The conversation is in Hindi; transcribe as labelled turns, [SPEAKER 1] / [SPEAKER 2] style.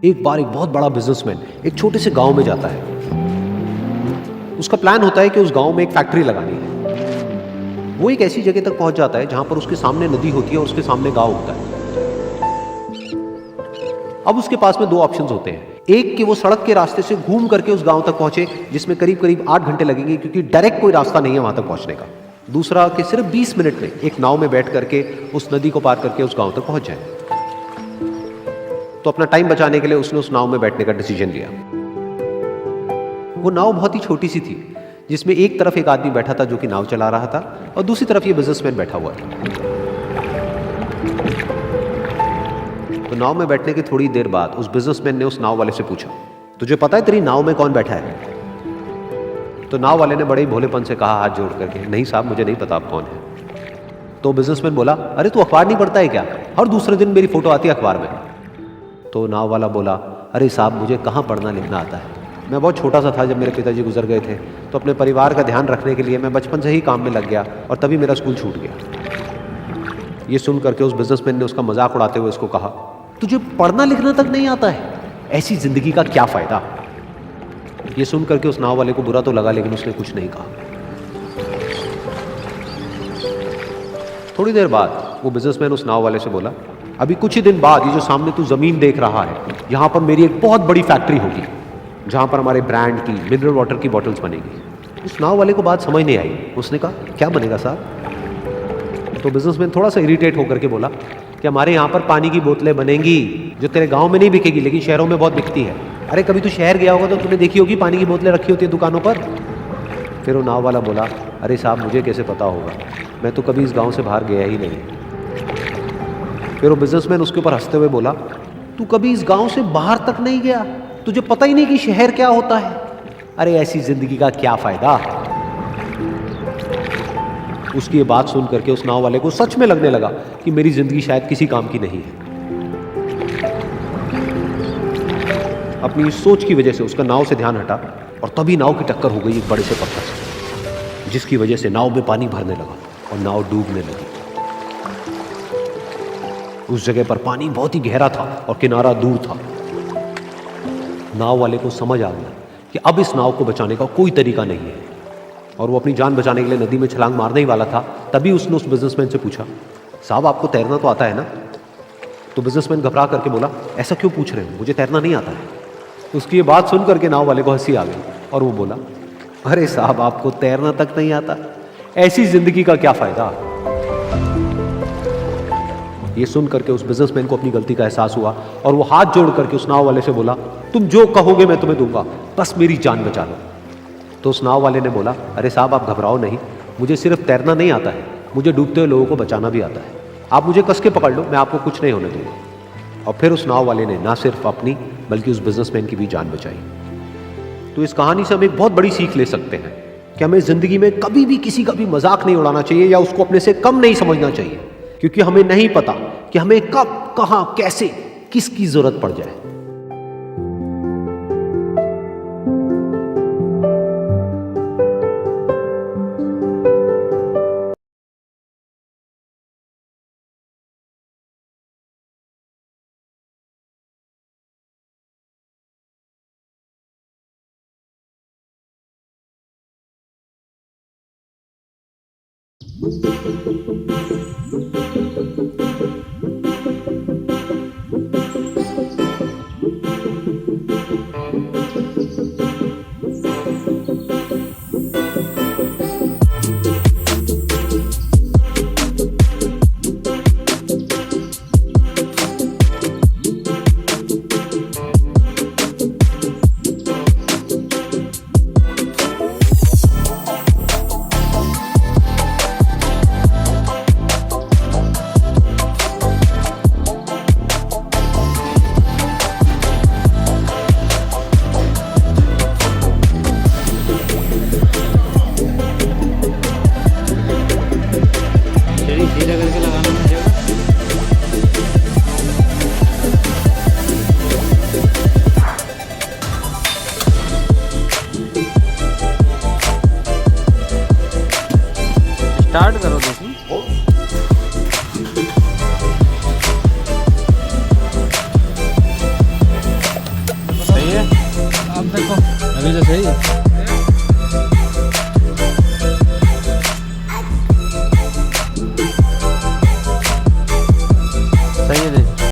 [SPEAKER 1] एक बार एक बहुत बड़ा बिजनेसमैन एक छोटे से गांव में जाता है। उसका प्लान होता है कि उस गांव में एक फैक्ट्री लगानी है। वो एक ऐसी जगह तक पहुंच जाता है जहां पर उसके सामने नदी होती है और उसके सामने गांव होता है। अब उसके पास में दो ऑप्शंस होते हैं। एक कि वो सड़क के रास्ते से घूम करके उस गांव तक पहुंचे, जिसमें करीब करीब 8 घंटे लगेंगे, क्योंकि डायरेक्ट कोई रास्ता नहीं है वहां तक पहुंचने का। दूसरा कि सिर्फ 20 मिनट में एक नाव में बैठ करके उस नदी को पार करके उस गांव तक पहुंच जाए। तो अपना टाइम बचाने के लिए उसने उस नाव में बैठने का डिसीजन लिया। वो नाव बहुत ही छोटी सी थी, जिसमें एक तरफ एक आदमी बैठा था जो कि नाव चला रहा था और दूसरी तरफ ये बिजनेसमैन बैठा हुआ था। तो नाव में बैठने की थोड़ी देर बाद उस बिजनेसमैन ने उस नाव वाले से पूछा, तुझे पता है तेरी नाव में कौन बैठा है? तो नाव वाले ने बड़े ही भोलेपन से कहा हाथ जोड़ करके, नहीं साहब मुझे नहीं पता आप कौन है। तो बिजनेसमैन बोला, अरे तू अखबार नहीं पढ़ता है क्या? हर दूसरे दिन मेरी फोटो आती है अखबार में। तो नाव वाला बोला, अरे साहब मुझे कहाँ पढ़ना लिखना आता है, मैं बहुत छोटा सा था जब मेरे पिताजी गुजर गए थे, तो अपने परिवार का ध्यान रखने के लिए मैं बचपन से ही काम में लग गया और तभी मेरा स्कूल छूट गया। ये सुन करके उस बिजनेसमैन ने उसका मजाक उड़ाते हुए उसको कहा, तुझे पढ़ना लिखना तक नहीं आता है, ऐसी जिंदगी का क्या फायदा? ये सुन करके उस नाव वाले को बुरा तो लगा, लेकिन उसने कुछ नहीं कहा। थोड़ी देर बाद वो बिजनेसमैन उस नाव वाले से बोला, अभी कुछ ही दिन बाद ये जो सामने तू जमीन देख रहा है, यहां पर मेरी एक बहुत बड़ी फैक्ट्री होगी जहां पर हमारे ब्रांड की मिनरल वाटर की बॉटल्स बनेगी। उस नाव वाले को बात समझ नहीं आई। उसने कहा, क्या बनेगा साहब? तो बिजनेसमैन थोड़ा सा इरिटेट होकर के बोला कि हमारे यहाँ पर पानी की बोतलें बनेंगी जो तेरे गांव में नहीं बिकेगी, लेकिन शहरों में बहुत बिकती है। अरे कभी तू शहर गया होगा तो तुमने देखी होगी पानी की बोतलें रखी होती है दुकानों पर। फिर वो नाव वाला बोला, अरे साहब मुझे कैसे पता होगा, मैं तो कभी इस गाँव से बाहर गया ही नहीं। फिर वो बिजनेसमैन उसके ऊपर हंसते हुए बोला, तू कभी इस गांव से बाहर तक नहीं गया, तुझे पता ही नहीं कि शहर क्या होता है? अरे ऐसी जिंदगी का क्या फायदा? उसकी ये बात सुन करके उस नाव वाले को सच में लगने लगा कि मेरी जिंदगी शायद किसी काम की नहीं है। अपनी इस सोच की वजह से उसका नाव से ध्यान हटा और तभी नाव की टक्कर हो गई एक बड़े से पत्थर से, जिसकी वजह से नाव में पानी भरने लगा और नाव डूबने लगी। उस जगह पर पानी बहुत ही गहरा था और किनारा दूर था। नाव वाले को समझ आ गया कि अब इस नाव को बचाने का कोई तरीका नहीं है और वो अपनी जान बचाने के लिए नदी में छलांग मारने ही वाला था। तभी उसने उस बिजनेसमैन से पूछा, साहब आपको तैरना तो आता है ना? तो बिजनेसमैन घबरा करके बोला, ऐसा क्यों पूछ रहे हो, मुझे तैरना नहीं आता है। उसकी ये बात सुन करके नाव वाले को हंसी आ गई और वो बोला, अरे साहब आपको तैरना तक नहीं आता, ऐसी जिंदगी का क्या फायदा? ये सुन करके उस बिजनेसमैन को अपनी गलती का एहसास हुआ और वो हाथ जोड़ करके उस नाव वाले से बोला, तुम जो कहोगे मैं तुम्हें दूंगा, बस मेरी जान बचा लो। तो उस नाव वाले ने बोला, अरे साहब आप घबराओ नहीं, मुझे सिर्फ तैरना नहीं आता है, मुझे डूबते हुए लोगों को बचाना भी आता है। आप मुझे कस के पकड़ लो, मैं आपको कुछ नहीं होने दूंगा। और फिर उस नाव वाले ने ना सिर्फ अपनी बल्कि उस बिजनेसमैन की भी जान बचाई। तो इस कहानी से हम एक बहुत बड़ी सीख ले सकते हैं कि हमें जिंदगी में कभी भी किसी का भी मजाक नहीं उड़ाना चाहिए या उसको अपने से कम नहीं समझना चाहिए, क्योंकि हमें नहीं पता कि हमें कब कहां कैसे किसकी जरूरत पड़ जाए।
[SPEAKER 2] अभी तो सही है।